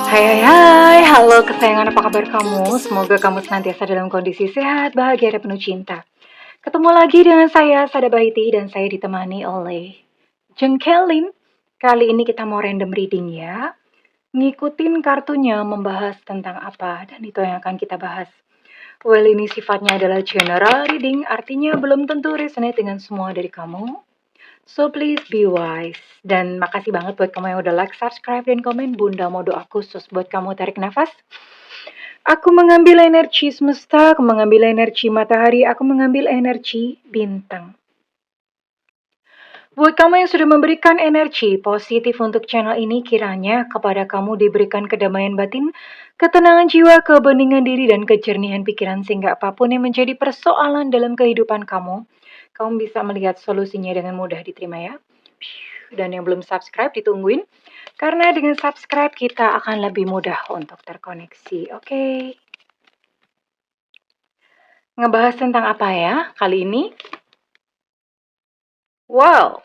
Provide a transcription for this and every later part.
Hai hai hai, halo kesayangan, apa kabar kamu? Semoga kamu senantiasa dalam kondisi sehat, bahagia, dan penuh cinta. Ketemu lagi dengan saya, Sada Baiti, dan saya ditemani oleh Jengkelin. Kali ini kita mau random reading ya. Ngikutin kartunya membahas tentang apa, dan itu yang akan kita bahas. Well, ini sifatnya adalah general reading, artinya belum tentu resonate dengan semua dari kamu. So please be wise. Dan makasih banget buat kamu yang udah like, subscribe, dan komen. Bunda mau doa khusus buat kamu tarik nafas. Aku mengambil energi semesta, aku mengambil energi matahari, aku mengambil energi bintang. Buat kamu yang sudah memberikan energi positif untuk channel ini, kiranya kepada kamu diberikan kedamaian batin, ketenangan jiwa, kebeningan diri, dan kejernihan pikiran, sehingga apapun yang menjadi persoalan dalam kehidupan kamu bisa melihat solusinya dengan mudah diterima ya. Dan yang belum subscribe ditungguin, karena dengan subscribe kita akan lebih mudah untuk terkoneksi. Oke. Ngebahas tentang apa ya kali ini? Wow,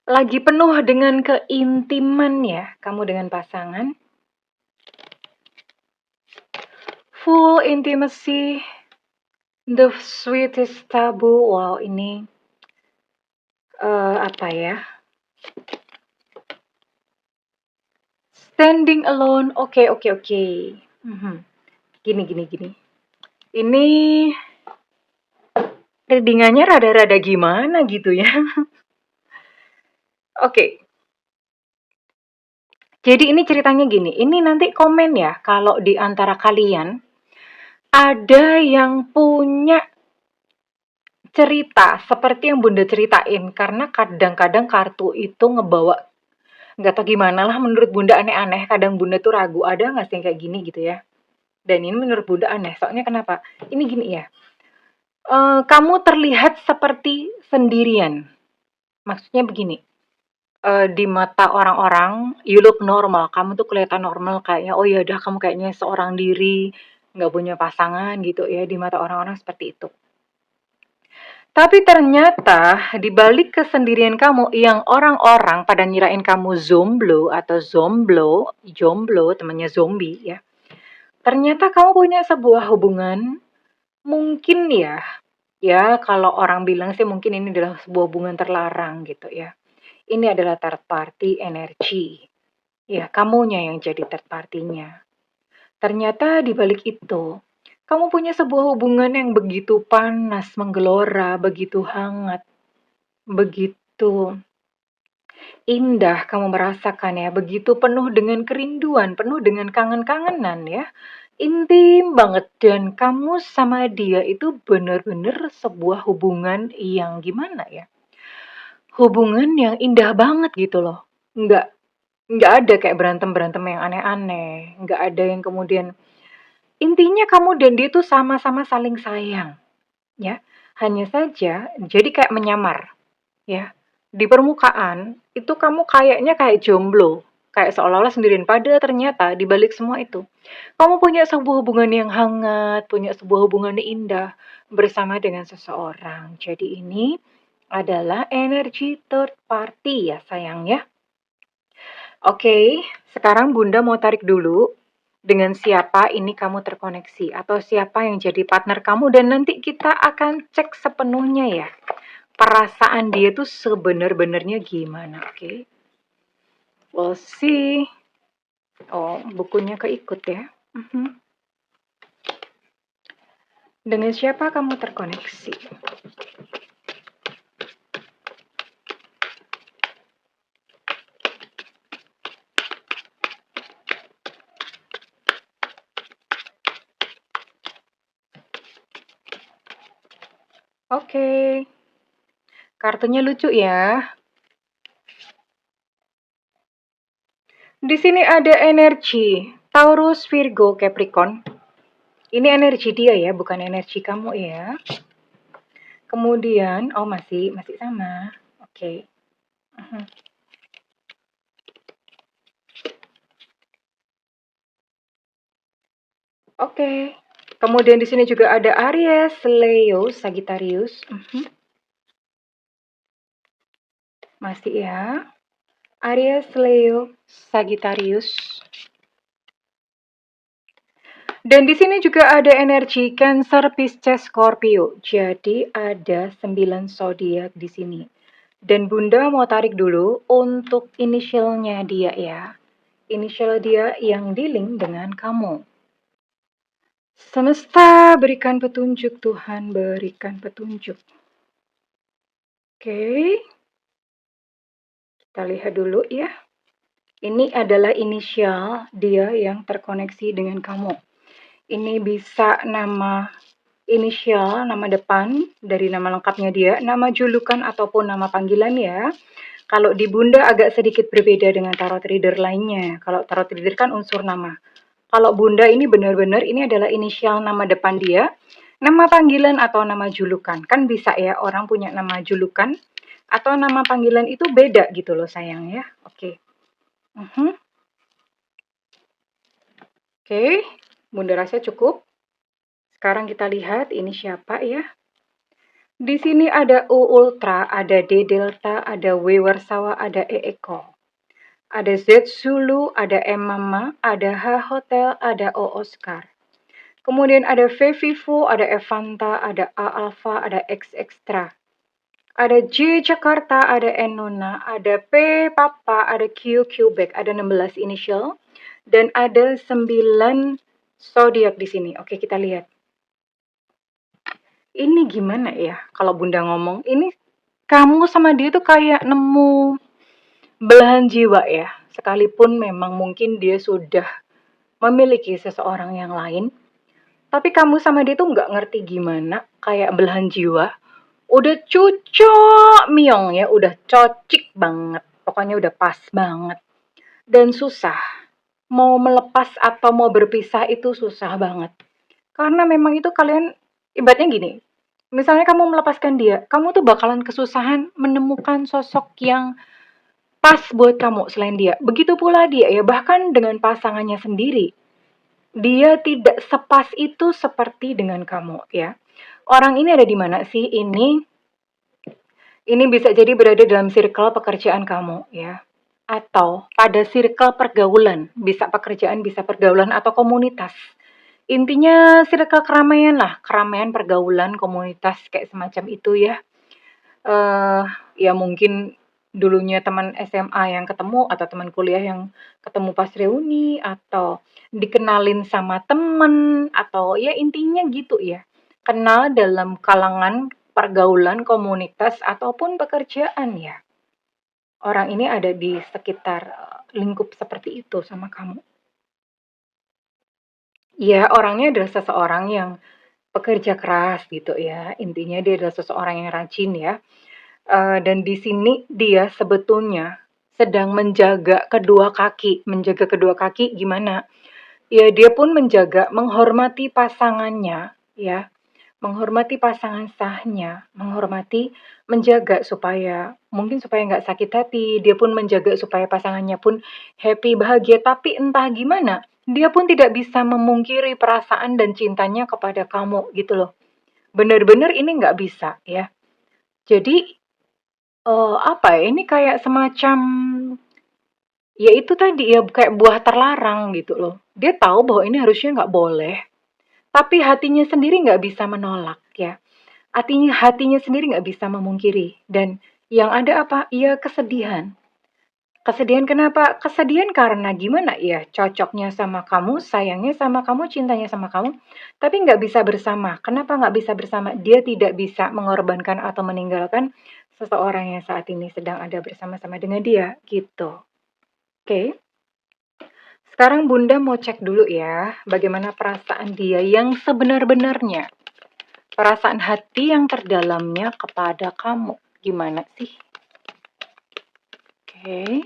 lagi penuh dengan keintiman ya kamu dengan pasangan. Full intimacy, the sweetest taboo. Wow, ini apa ya? Standing alone. Oke. Gini. Ini readingannya rada-rada gimana gitu ya. Oke. Jadi ini ceritanya gini, ini nanti komen ya kalau di antara kalian ada yang punya cerita seperti yang Bunda ceritain, karena kadang-kadang kartu itu ngebawa, nggak tahu gimana lah, menurut Bunda aneh-aneh, kadang Bunda tuh ragu, ada nggak sih yang kayak gini gitu ya. Dan ini menurut Bunda aneh, soalnya kenapa? Ini gini ya, kamu terlihat seperti sendirian. Maksudnya begini, di mata orang-orang, you look normal, kamu tuh kelihatan normal, kayaknya, oh ya udah kamu kayaknya seorang diri, nggak punya pasangan gitu ya, di mata orang-orang seperti itu. Tapi ternyata di balik kesendirian kamu yang orang-orang pada nyirain kamu zomblo atau jomblo, temannya zombie ya. Ternyata kamu punya sebuah hubungan, mungkin ya kalau orang bilang sih mungkin ini adalah sebuah hubungan terlarang gitu ya. Ini adalah third party energy. Ya, kamunya yang jadi third party-nya. Ternyata di balik itu, kamu punya sebuah hubungan yang begitu panas, menggelora, begitu hangat, begitu indah kamu merasakan ya, begitu penuh dengan kerinduan, penuh dengan kangen-kangenan ya. Intim banget, dan kamu sama dia itu benar-benar sebuah hubungan yang gimana ya? Hubungan yang indah banget gitu loh. Nggak ada kayak berantem-berantem yang aneh-aneh, nggak ada yang kemudian, intinya kamu dan dia tuh sama-sama saling sayang, ya. Hanya saja jadi kayak menyamar, ya. Di permukaan itu kamu kayaknya kayak jomblo, kayak seolah-olah sendirian, padahal ternyata di balik semua itu kamu punya sebuah hubungan yang hangat, punya sebuah hubungan yang indah bersama dengan seseorang. Jadi ini adalah energi third party ya sayang ya. Oke, sekarang Bunda mau tarik dulu dengan siapa ini kamu terkoneksi atau siapa yang jadi partner kamu, dan nanti kita akan cek sepenuhnya ya. Perasaan dia tuh sebenar-benarnya gimana, oke? We'll see. Oh, bukunya keikut ya. Dengan siapa kamu terkoneksi? Oke. Kartunya lucu ya. Di sini ada energi Taurus, Virgo, Capricorn. Ini energi dia ya, bukan energi kamu ya. Kemudian, oh masih sama. Oke. Oke. Kemudian di sini juga ada Aries, Leo, Sagittarius. Masih ya. Aries, Leo, Sagittarius. Dan di sini juga ada energi Cancer, Pisces, Scorpio. Jadi ada 9 zodiak di sini. Dan Bunda mau tarik dulu untuk inisialnya dia ya. Inisial dia yang di-link dengan kamu. Semesta berikan petunjuk, Tuhan berikan petunjuk. Oke. Kita lihat dulu ya. Ini adalah inisial dia yang terkoneksi dengan kamu. Ini bisa nama inisial, nama depan dari nama lengkapnya dia, nama julukan ataupun nama panggilan ya. Kalau di Bunda agak sedikit berbeda dengan tarot reader lainnya. Kalau tarot reader kan unsur nama. Kalau Bunda ini benar-benar ini adalah inisial nama depan dia, nama panggilan atau nama julukan. Kan bisa ya orang punya nama julukan atau nama panggilan itu beda gitu loh sayang ya. Oke. Oke, Bunda rasa cukup. Sekarang kita lihat ini siapa ya. Di sini ada U Ultra, ada D Delta, ada W Warsawa, ada E Eko. Ada Z Zulu, ada M Mama, ada H Hotel, ada O Oscar. Kemudian ada V Vivo, ada Evanta, ada A Alpha, ada X Extra. Ada J Jakarta, ada N Nona, ada P Papa, ada Q Quebec, ada 16 initial. Dan ada 9 zodiak di sini. Oke, kita lihat. Ini gimana ya kalau Bunda ngomong? Ini kamu sama dia tuh kayak nemu belahan jiwa ya. Sekalipun memang mungkin dia sudah memiliki seseorang yang lain, tapi kamu sama dia tuh nggak ngerti gimana, kayak belahan jiwa. Udah cocok miong ya, udah cocik banget. Pokoknya udah pas banget. Dan susah. Mau melepas atau mau berpisah itu susah banget. Karena memang itu kalian, ibaratnya gini, misalnya kamu melepaskan dia, kamu tuh bakalan kesusahan menemukan sosok yang pas buat kamu selain dia. Begitu pula dia ya, bahkan dengan pasangannya sendiri. Dia tidak sepas itu seperti dengan kamu ya. Orang ini ada di mana sih? Ini bisa jadi berada dalam circle pekerjaan kamu ya. Atau pada circle pergaulan, bisa pekerjaan, bisa pergaulan atau komunitas. Intinya circle keramaian lah, keramaian, pergaulan, komunitas kayak semacam itu ya. Ya mungkin dulunya teman SMA yang ketemu atau teman kuliah yang ketemu pas reuni atau dikenalin sama temen atau ya intinya gitu ya. Kenal dalam kalangan pergaulan, komunitas ataupun pekerjaan ya. Orang ini ada di sekitar lingkup seperti itu sama kamu. Ya, orangnya adalah seseorang yang pekerja keras gitu ya. Intinya dia adalah seseorang yang rajin ya. Dan di sini dia sebetulnya sedang menjaga kedua kaki. Menjaga kedua kaki gimana? Ya, dia pun menjaga, menghormati pasangannya ya. Menghormati pasangan sahnya, menghormati, menjaga supaya mungkin supaya nggak sakit hati, dia pun menjaga supaya pasangannya pun happy, bahagia, tapi entah gimana, dia pun tidak bisa memungkiri perasaan dan cintanya kepada kamu gitu loh. Bener-bener ini nggak bisa ya. Jadi apa ya, ini kayak semacam ya itu tadi ya kayak buah terlarang gitu loh. Dia tahu bahwa ini harusnya nggak boleh, tapi hatinya sendiri nggak bisa menolak ya. Hatinya sendiri nggak bisa memungkiri. Dan yang ada apa? Ya kesedihan. Kesedihan kenapa? Kesedihan karena gimana ya? Cocoknya sama kamu, sayangnya sama kamu, cintanya sama kamu, tapi nggak bisa bersama. Kenapa nggak bisa bersama? Dia tidak bisa mengorbankan atau meninggalkan seseorang yang saat ini sedang ada bersama-sama dengan dia, gitu. Oke. Sekarang Bunda mau cek dulu ya, bagaimana perasaan dia yang sebenar-benarnya. Perasaan hati yang terdalamnya kepada kamu. Gimana sih? Oke.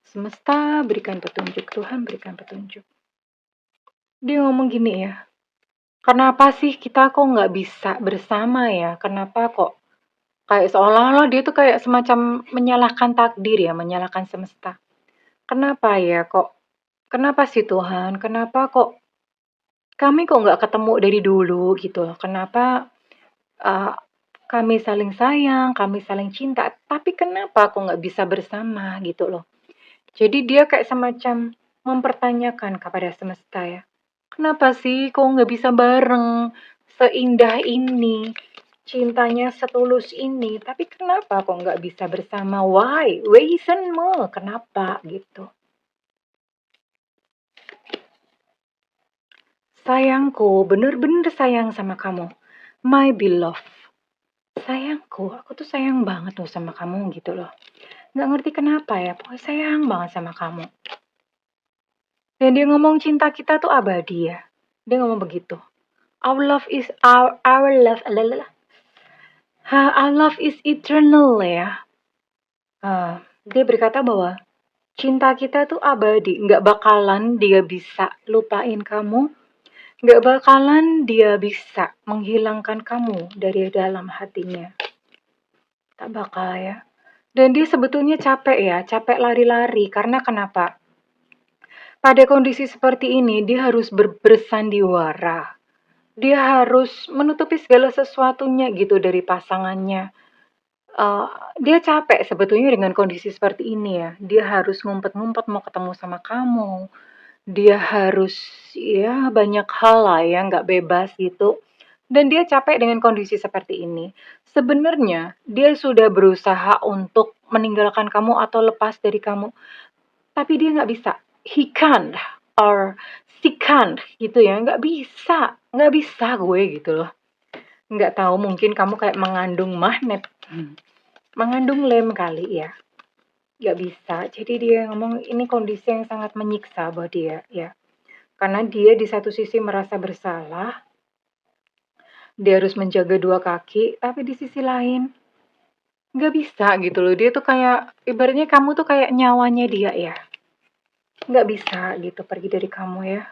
Semesta berikan petunjuk. Tuhan berikan petunjuk. Dia ngomong gini ya. Kenapa sih kita kok nggak bisa bersama ya? Kenapa kok? Kayak seolah-olah dia tuh kayak semacam menyalahkan takdir ya. Menyalahkan semesta. Kenapa ya kok? Kenapa sih Tuhan? Kenapa kok kami kok nggak ketemu dari dulu gitu loh? Kenapa uh, kami saling sayang, kami saling cinta, tapi kenapa kok nggak bisa bersama gitu loh. Jadi dia kayak semacam mempertanyakan kepada semesta ya, Kenapa sih kok nggak bisa bareng? Seindah ini, cintanya setulus ini, tapi kenapa kok nggak bisa bersama? Why? Reason mo, kenapa gitu? Sayangku, bener-bener sayang sama kamu. My beloved. Sayangku, aku tuh sayang banget loh sama kamu gitu loh. Nggak ngerti kenapa ya, pokoknya sayang banget sama kamu. Dan dia ngomong cinta kita tuh abadi ya. Dia ngomong begitu. Our love, our love is eternal ya. Dia berkata bahwa cinta kita tuh abadi, nggak bakalan dia bisa lupain kamu, nggak bakalan dia bisa menghilangkan kamu dari dalam hatinya. Tak bakal ya. Dan dia sebetulnya capek ya, capek lari-lari. Karena kenapa? Pada kondisi seperti ini, dia harus bersandiwara. Dia harus menutupi segala sesuatunya gitu dari pasangannya. Uh, dia capek sebetulnya dengan kondisi seperti ini ya. Dia harus ngumpet-ngumpet mau ketemu sama kamu. Dia harus ya banyak hal lah ya nggak bebas gitu. Dan dia capek dengan kondisi seperti ini. Sebenarnya dia sudah berusaha untuk meninggalkan kamu atau lepas dari kamu, tapi dia nggak bisa. He can't or she can't gitu ya. Nggak bisa gue gitu loh. Nggak tahu mungkin kamu kayak mengandung magnet, mengandung lem kali ya. Nggak bisa. Jadi dia ngomong ini kondisi yang sangat menyiksa buat dia ya. Karena dia di satu sisi merasa bersalah, dia harus menjaga dua kaki, tapi di sisi lain nggak bisa gitu loh. Dia tuh kayak, ibaratnya kamu tuh kayak nyawanya dia ya. Nggak bisa gitu pergi dari kamu ya.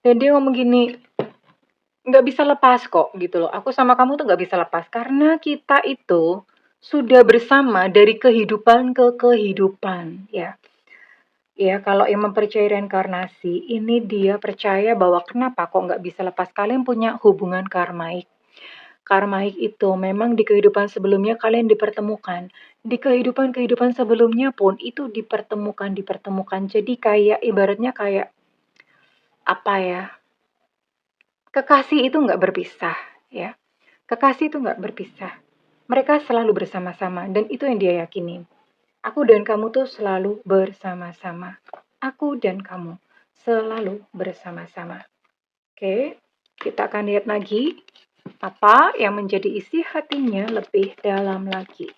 Dan dia ngomong gini, nggak bisa lepas kok gitu loh. Aku sama kamu tuh nggak bisa lepas. Karena kita itu sudah bersama dari kehidupan ke kehidupan ya. Ya, kalau yang mempercayai reinkarnasi, ini dia percaya bahwa kenapa kok nggak bisa lepas. Kalian punya hubungan karmaik. Karmaik itu memang di kehidupan sebelumnya kalian dipertemukan. Di kehidupan-kehidupan sebelumnya pun itu dipertemukan. Jadi kayak ibaratnya kayak apa ya? Kekasih itu nggak berpisah, ya. Kekasih itu nggak berpisah. Mereka selalu bersama-sama dan itu yang dia yakini. Aku dan kamu tuh selalu bersama-sama. Aku dan kamu selalu bersama-sama. Oke, kita akan lihat lagi apa yang menjadi isi hatinya lebih dalam lagi.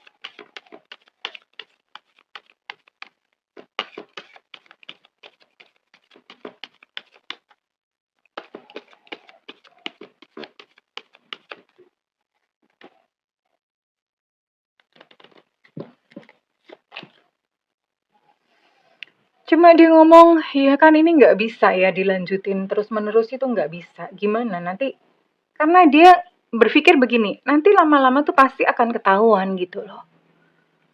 Cuma dia ngomong, ya kan ini nggak bisa ya dilanjutin terus-menerus itu nggak bisa. Gimana nanti? Karena dia berpikir begini, nanti lama-lama tuh pasti akan ketahuan gitu loh.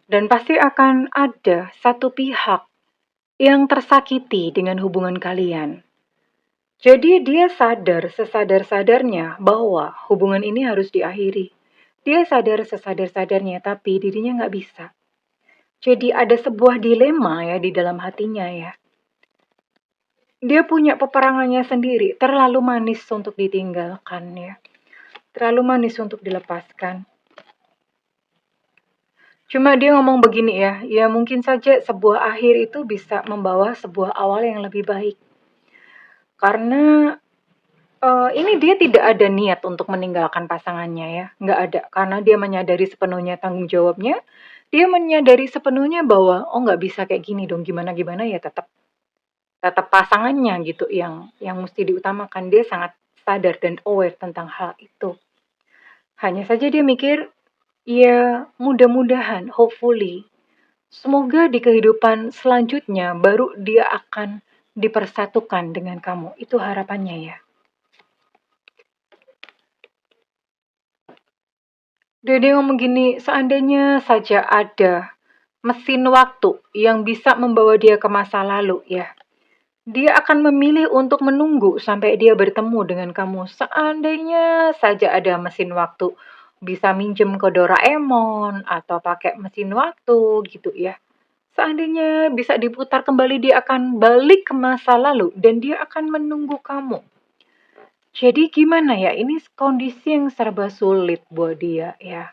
Dan pasti akan ada satu pihak yang tersakiti dengan hubungan kalian. Jadi dia sadar sesadar-sadarnya bahwa hubungan ini harus diakhiri. Dia sadar sesadar-sadarnya tapi dirinya nggak bisa. Jadi ada sebuah dilema ya di dalam hatinya ya. Dia punya peperangannya sendiri, terlalu manis untuk ditinggalkan ya. Terlalu manis untuk dilepaskan. Cuma dia ngomong begini ya mungkin saja sebuah akhir itu bisa membawa sebuah awal yang lebih baik. Karena ini dia tidak ada niat untuk meninggalkan pasangannya ya, nggak ada. Karena dia menyadari sepenuhnya tanggung jawabnya, dia menyadari sepenuhnya bahwa oh nggak bisa kayak gini dong, gimana ya tetap tetap pasangannya gitu yang mesti diutamakan. Dia sangat sadar dan aware tentang hal itu. Hanya saja dia mikir, ya mudah-mudahan, hopefully, semoga di kehidupan selanjutnya baru dia akan dipersatukan dengan kamu. Itu harapannya ya. Dia ngomong gini, seandainya saja ada mesin waktu yang bisa membawa dia ke masa lalu ya. Dia akan memilih untuk menunggu sampai dia bertemu dengan kamu. Seandainya saja ada mesin waktu, bisa minjem ke Doraemon atau pakai mesin waktu gitu ya. Seandainya bisa diputar kembali, dia akan balik ke masa lalu dan dia akan menunggu kamu. Jadi gimana ya, ini kondisi yang serba sulit buat dia ya.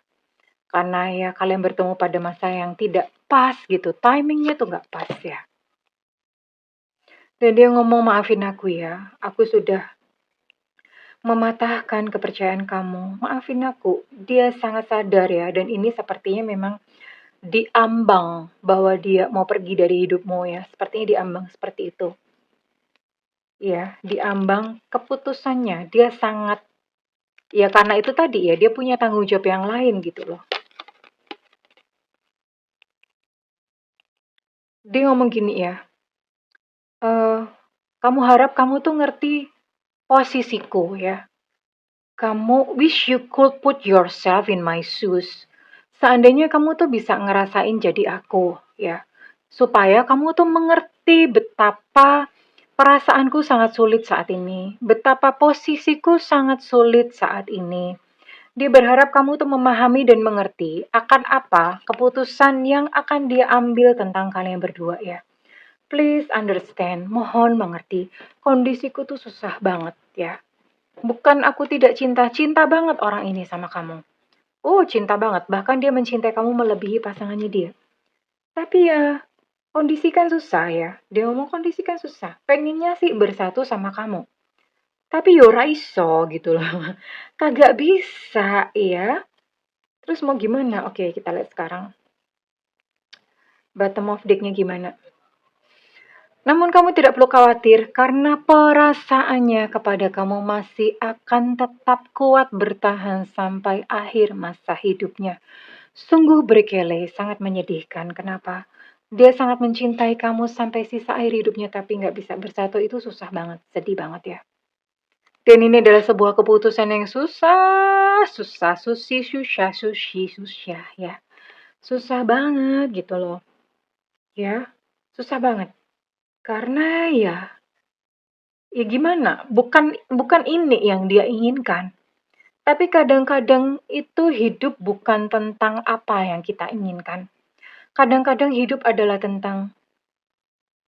Karena ya kalian bertemu pada masa yang tidak pas gitu, timingnya tuh nggak pas ya. Dan dia ngomong, maafin aku ya, aku sudah mematahkan kepercayaan kamu. Maafin aku. Dia sangat sadar ya, dan ini sepertinya memang diambang bahwa dia mau pergi dari hidupmu ya. Sepertinya diambang seperti itu. Ya, diambang keputusannya. Dia sangat, ya karena itu tadi ya, dia punya tanggung jawab yang lain gitu loh. Dia ngomong gini ya, eh kamu harap kamu tuh ngerti posisiku ya. Kamu wish you could put yourself in my shoes. Seandainya kamu tuh bisa ngerasain jadi aku, ya. Supaya kamu tuh mengerti betapa perasaanku sangat sulit saat ini. Betapa posisiku sangat sulit saat ini. Dia berharap kamu tuh memahami dan mengerti akan apa keputusan yang akan dia ambil tentang kalian berdua ya. Please understand, mohon mengerti. Kondisiku tuh susah banget ya. Bukan aku tidak cinta, cinta banget orang ini sama kamu. Oh, cinta banget. Bahkan dia mencintai kamu melebihi pasangannya dia. Tapi ya, kondisi kan susah ya. Dia ngomong kondisi kan susah. Pengennya sih bersatu sama kamu. Tapi yo raiso gitu loh. Kagak bisa ya. Terus mau gimana? Oke, kita lihat sekarang. Bottom of deck-nya gimana? Namun kamu tidak perlu khawatir karena perasaannya kepada kamu masih akan tetap kuat bertahan sampai akhir masa hidupnya. Sungguh berkele, sangat menyedihkan. Kenapa? Dia sangat mencintai kamu sampai sisa akhir hidupnya tapi nggak bisa bersatu, itu susah banget, sedih banget ya. Dan ini adalah sebuah keputusan yang susah, susah, susah ya. Susah banget gitu loh. Ya, susah banget. Karena ya gimana? Bukan ini yang dia inginkan. Tapi kadang-kadang itu hidup bukan tentang apa yang kita inginkan. Kadang-kadang hidup adalah tentang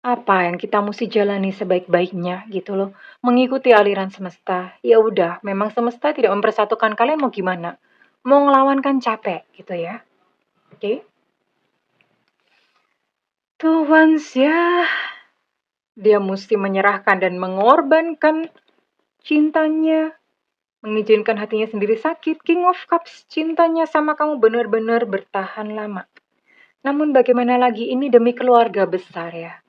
apa yang kita mesti jalani sebaik-baiknya gitu loh. Mengikuti aliran semesta. Ya udah, memang semesta tidak mempersatukan kalian, mau gimana? Mau ngelawan kan capek gitu ya. Oke. Okay? Tuh once ya, dia mesti menyerahkan dan mengorbankan cintanya, mengizinkan hatinya sendiri sakit. King of Cups, cintanya sama kamu benar-benar bertahan lama. Namun bagaimana lagi, ini demi keluarga besar ya.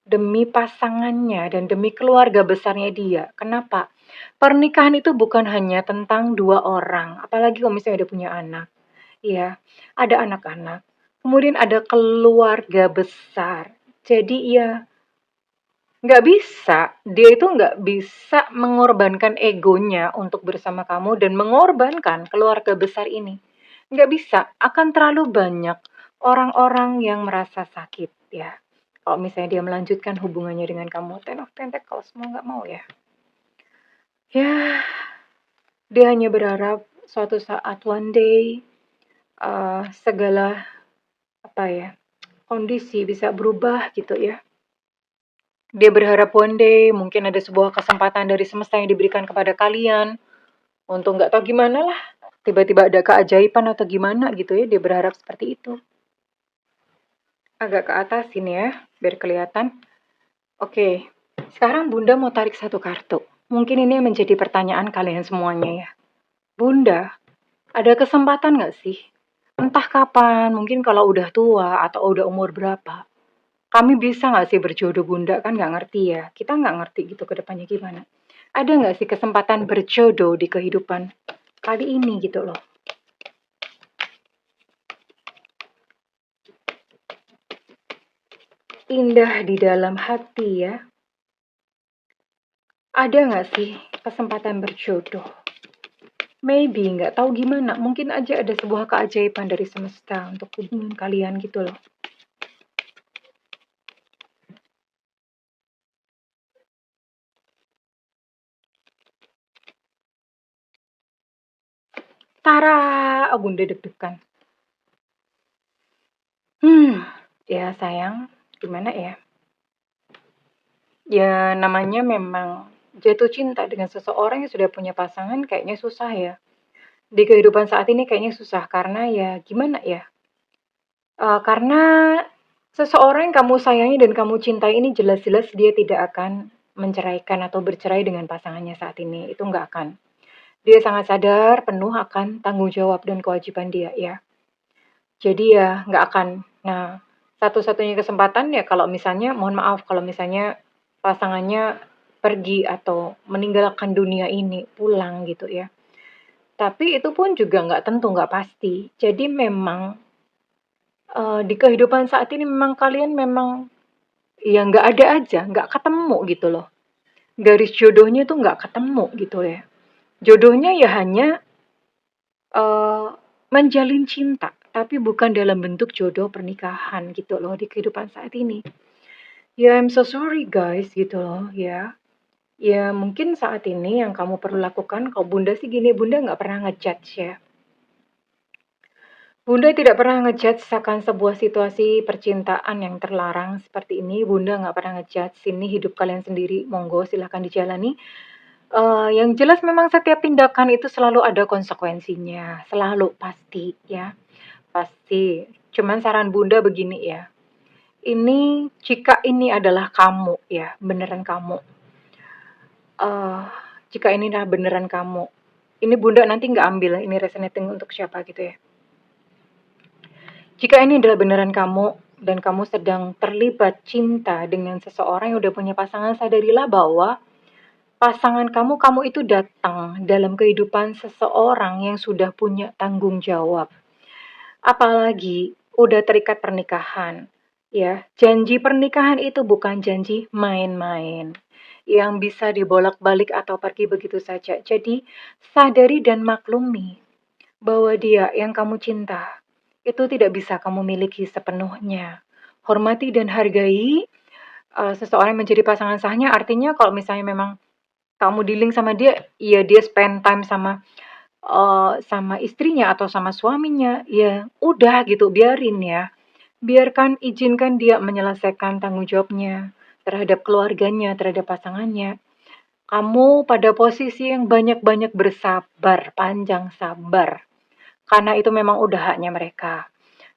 Demi pasangannya dan demi keluarga besarnya dia. Kenapa? Pernikahan itu bukan hanya tentang dua orang, apalagi kalau misalnya udah punya anak. Ya, ada anak-anak. Kemudian ada keluarga besar. Jadi ya, nggak bisa. Dia itu nggak bisa mengorbankan egonya untuk bersama kamu dan mengorbankan keluarga besar ini. Nggak bisa. Akan terlalu banyak orang-orang yang merasa sakit ya. Kalau misalnya dia melanjutkan hubungannya dengan kamu, Ten of Pentacles mau nggak mau ya. Ya, dia hanya berharap suatu saat one day segala apa ya kondisi bisa berubah gitu ya. Dia berharap one day mungkin ada sebuah kesempatan dari semesta yang diberikan kepada kalian untuk nggak tahu gimana lah. Tiba-tiba ada keajaiban atau gimana gitu ya. Dia berharap seperti itu. Agak ke atas ini ya, biar kelihatan. Oke, sekarang Bunda mau tarik satu kartu. Mungkin ini menjadi pertanyaan kalian semuanya ya. Bunda, ada kesempatan nggak sih? Entah kapan, mungkin kalau udah tua atau udah umur berapa. Kami bisa nggak sih berjodoh, Bunda? Kan nggak ngerti ya. Kita nggak ngerti gitu ke depannya gimana. Ada nggak sih kesempatan berjodoh di kehidupan kali ini gitu loh. Indah di dalam hati ya. Ada nggak sih kesempatan berjodoh? Maybe nggak tahu gimana. Mungkin aja ada sebuah keajaiban dari semesta untuk hubungan kalian gitu loh. Tara, oh, Bunda deg-degan. Ya sayang, gimana ya? Ya namanya memang jatuh cinta dengan seseorang yang sudah punya pasangan kayaknya susah ya. Di kehidupan saat ini kayaknya susah karena ya gimana ya, karena seseorang yang kamu sayangi dan kamu cintai ini jelas-jelas dia tidak akan menceraikan atau bercerai dengan pasangannya saat ini, itu nggak akan. Dia sangat sadar penuh akan tanggung jawab dan kewajiban dia ya. Jadi ya nggak akan. Nah, satu-satunya kesempatan ya kalau misalnya, mohon maaf kalau misalnya pasangannya pergi atau meninggalkan dunia ini, pulang gitu ya. Tapi itu pun juga nggak tentu, nggak pasti. Jadi memang di kehidupan saat ini memang kalian memang ya nggak ada aja, nggak ketemu gitu loh. Garis jodohnya tuh nggak ketemu gitu ya. Jodohnya ya hanya eh, menjalin cinta, tapi bukan dalam bentuk jodoh pernikahan gitu loh di kehidupan saat ini. Ya, I'm so sorry guys gitu loh ya. Ya mungkin saat ini yang kamu perlu lakukan, kalau bunda sih gini, bunda nggak pernah ngejudge ya. Bunda tidak pernah ngejudge akan sebuah situasi percintaan yang terlarang seperti ini. Bunda nggak pernah ngejudge, ini hidup kalian sendiri, monggo silahkan dijalani. Yang jelas memang setiap tindakan itu selalu ada konsekuensinya, selalu pasti ya, pasti. Cuman saran bunda begini ya, ini jika ini adalah kamu ya, beneran kamu, eh jika ini adalah beneran kamu, ini bunda nanti nggak ambil ini resonating untuk siapa gitu ya. Jika ini adalah beneran kamu dan kamu sedang terlibat cinta dengan seseorang yang udah punya pasangan, sadarilah bahwa pasangan kamu itu datang dalam kehidupan seseorang yang sudah punya tanggung jawab. Apalagi udah terikat pernikahan. Ya, janji pernikahan itu bukan janji main-main yang bisa dibolak-balik atau pergi begitu saja. Jadi, sadari dan maklumi bahwa dia yang kamu cinta itu tidak bisa kamu miliki sepenuhnya. Hormati dan hargai seseorang yang menjadi pasangan sahnya, artinya kalau misalnya memang kamu dealing sama dia, ya dia spend time sama istrinya atau sama suaminya, ya udah gitu biarin ya. Biarkan, izinkan dia menyelesaikan tanggung jawabnya terhadap keluarganya, terhadap pasangannya. Kamu pada posisi yang banyak-banyak bersabar, panjang sabar. Karena itu memang udah haknya mereka.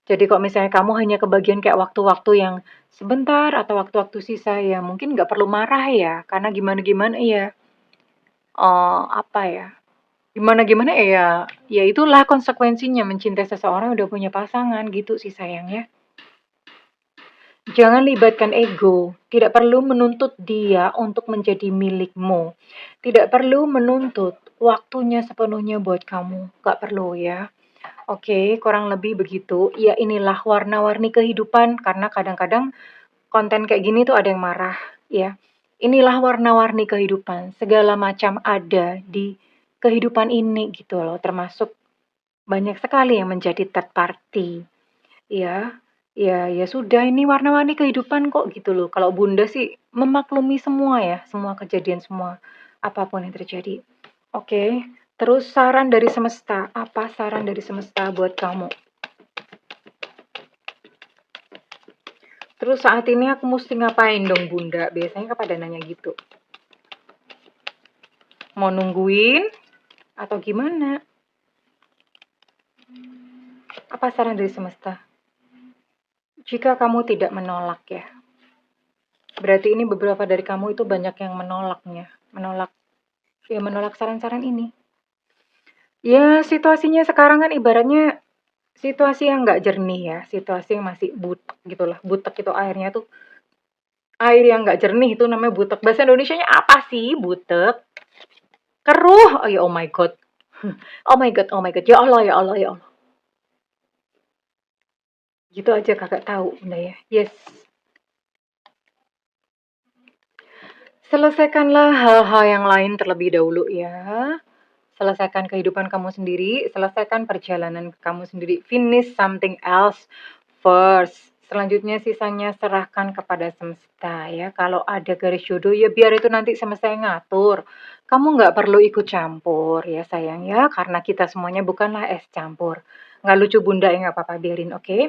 Jadi kalau misalnya kamu hanya kebagian kayak waktu-waktu yang sebentar atau waktu-waktu sisa ya mungkin nggak perlu marah ya. Karena gimana-gimana ya, apa ya, gimana-gimana ya, ya itulah konsekuensinya mencintai seseorang yang udah punya pasangan gitu sih sayang ya. Jangan libatkan ego, tidak perlu menuntut dia untuk menjadi milikmu. Tidak perlu menuntut waktunya sepenuhnya buat kamu, gak perlu ya. Oke, kurang lebih begitu. Ya inilah warna-warni kehidupan karena kadang-kadang konten kayak gini tuh ada yang marah ya. Inilah warna-warni kehidupan, segala macam ada di kehidupan ini gitu loh, termasuk banyak sekali yang menjadi third party. Ya, ya sudah ini warna-warni kehidupan kok gitu loh. Kalau Bunda sih memaklumi semua ya, semua kejadian semua apapun yang terjadi. Oke, terus saran dari semesta. Apa saran dari semesta buat kamu? Terus saat ini aku mesti ngapain dong Bunda? Biasanya pada nanya gitu. Mau nungguin atau gimana? Apa saran dari semesta? Jika kamu tidak menolak ya, berarti ini beberapa dari kamu itu banyak yang menolaknya. Menolak saran-saran ini. Ya, situasinya sekarang kan ibaratnya situasi yang nggak jernih ya, situasi yang masih butek gitu lah. Butek itu airnya tuh, air yang nggak jernih itu namanya butek. Bahasa Indonesianya apa sih butek? Keruh. Oh ya, oh my god. Oh my god, oh my god. Ya Allah, ya Allah, ya Allah. Gitu aja kakak tahu, Bunda ya. Yes. Selesaikanlah hal-hal yang lain terlebih dahulu ya. Selesaikan kehidupan kamu sendiri, selesaikan perjalanan kamu sendiri. Finish something else first. Selanjutnya sisanya serahkan kepada semesta ya. Kalau ada garis jodoh ya biar itu nanti semesta yang ngatur. Kamu nggak perlu ikut campur ya sayang ya. Karena kita semuanya bukanlah es campur. Nggak lucu bunda ya nggak apa-apa biarin oke. Okay?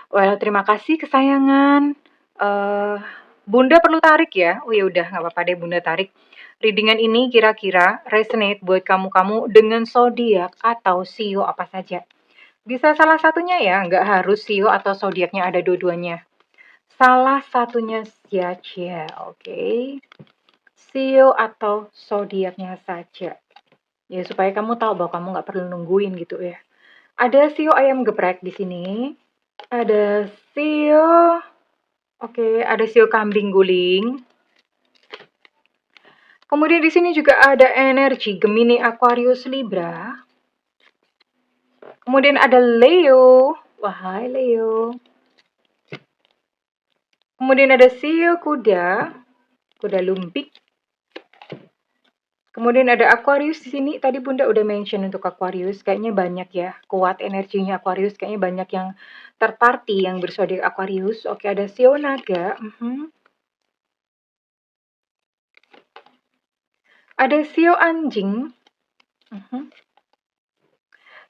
Well terima kasih kesayangan. Bunda perlu tarik ya. Oh ya udah nggak apa-apa deh bunda tarik. Readingan ini kira-kira resonate buat kamu-kamu dengan zodiak atau sio apa saja. Bisa salah satunya ya, nggak harus sio atau zodiaknya ada dua-duanya. Salah satunya saja, oke. Sio atau zodiaknya saja. Ya supaya kamu tahu bahwa kamu nggak perlu nungguin gitu ya. Ada sio ayam geprek di sini. Ada sio, oke, ada sio kambing guling. Kemudian di sini juga ada energi Gemini, Aquarius, Libra. Kemudian ada Leo. Wahai Leo. Kemudian ada sio kuda, kuda lumpik. Kemudian ada Aquarius di sini. Tadi Bunda udah mention untuk Aquarius. Kayaknya banyak ya. Kuat energinya Aquarius. Kayaknya banyak yang terparti yang berzodiak Aquarius. Oke, ada sio naga. Ada sio anjing.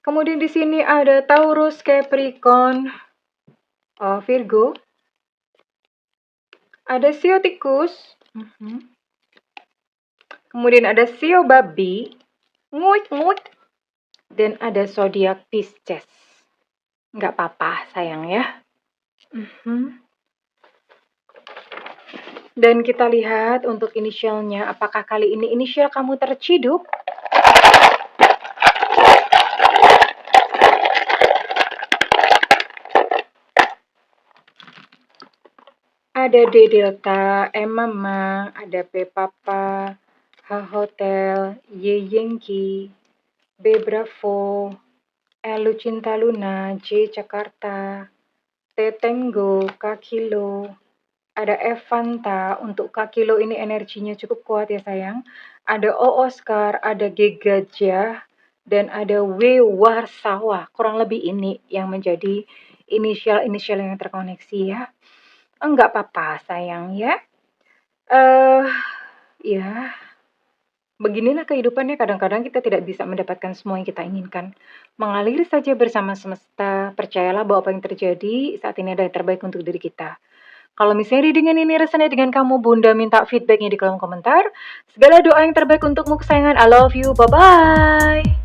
Kemudian di sini ada Taurus, Capricorn, Virgo. Ada sio tikus. Kemudian ada sio babi, nguik. Dan ada zodiak Pisces. Nggak apa-apa sayang ya. Dan kita lihat untuk inisialnya, apakah kali ini inisial kamu terciduk? Ada D Delta, M Mama, ada P Papa, H Hotel, Y Yankee, B Bravo, L Lucinta Luna, J Jakarta, T Tango, K Kilo. Ada F Fanta, untuk K Kilo ini energinya cukup kuat ya sayang. Ada O Oscar, ada G Gajah, dan ada W Warsawa. Kurang lebih ini yang menjadi inisial-inisial yang terkoneksi ya. Enggak apa-apa sayang ya. Ya, beginilah kehidupannya. Kadang-kadang kita tidak bisa mendapatkan semua yang kita inginkan. Mengalir saja bersama semesta. Percayalah bahwa apa yang terjadi saat ini adalah yang terbaik untuk diri kita. Kalau misalnya readingan ini resonate dengan kamu, Bunda minta feedbacknya di kolom komentar. Segala doa yang terbaik untukmu kesayangan. I love you. Bye-bye.